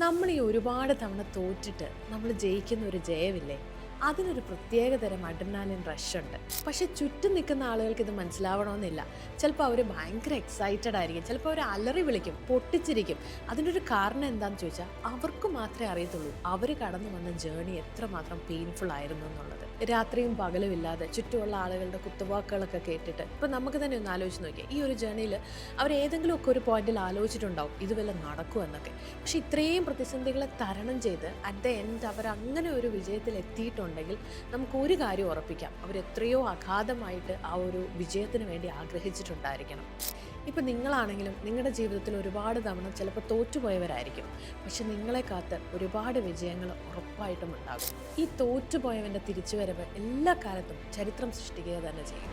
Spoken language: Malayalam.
നമ്മൾ ഈ ഒരുപാട് തവണ തോറ്റിട്ട് നമ്മൾ ജയിക്കുന്ന ഒരു ജയമില്ലേ, അതിനൊരു പ്രത്യേക തരം അഡ്രിനാലിൻ റഷ് ഉണ്ട്. പക്ഷെ ചുറ്റും നിൽക്കുന്ന ആളുകൾക്ക് ഇത് മനസ്സിലാവണമെന്നില്ല. ചിലപ്പോൾ അവർ ഭയങ്കര എക്സൈറ്റഡ് ആയിരിക്കും, ചിലപ്പോൾ അവർ അലറി വിളിക്കും, പൊട്ടിച്ചിരിക്കും. അതിനൊരു കാരണം എന്താണെന്ന് ചോദിച്ചാൽ അവർക്ക് മാത്രമേ അറിയത്തുള്ളൂ അവർ കടന്നു വന്ന ജേണി എത്രമാത്രം പെയിൻഫുൾ ആയിരുന്നു എന്നുള്ളത്. രാത്രിയും പകലും ഇല്ലാതെ ചുറ്റുമുള്ള ആളുകളുടെ കുത്തുവാക്കുകളൊക്കെ കേട്ടിട്ട് ഇപ്പം നമുക്ക് തന്നെ ഒന്ന് ആലോചിച്ച് നോക്കിയാൽ ഈ ഒരു ജേണിയിൽ അവർ ഏതെങ്കിലുമൊക്കെ ഒരു പോയിന്റിൽ ആലോചിച്ചിട്ടുണ്ടാവും ഇത് വല്ല നടക്കും എന്നൊക്കെ. പക്ഷെ ഇത്രയും പ്രതിസന്ധികളെ തരണം ചെയ്ത് അറ്റ് ദ എൻഡ് അവർ അങ്ങനെ ഒരു വിജയത്തിൽ എത്തിയിട്ടുണ്ടെങ്കിൽ നമുക്ക് ഒരു കാര്യം ഉറപ്പിക്കാം, അവരെത്രയോ അഗാധമായിട്ട് ആ ഒരു വിജയത്തിന് വേണ്ടി ആഗ്രഹിച്ചിട്ടുണ്ടായിരിക്കണം. ഇപ്പം നിങ്ങളാണെങ്കിലും നിങ്ങളുടെ ജീവിതത്തിൽ ഒരുപാട് തവണ ചിലപ്പോൾ തോറ്റുപോയവരായിരിക്കും. പക്ഷെ നിങ്ങളെ കാത്ത് ഒരുപാട് വിജയങ്ങൾ ഉറപ്പായിട്ടും ഉണ്ടാകും. ഈ തോറ്റുപോയവൻ്റെ തിരിച്ചുവരവ് എല്ലാ കാലത്തും ചരിത്രം സൃഷ്ടിക്കുക തന്നെ ചെയ്യും.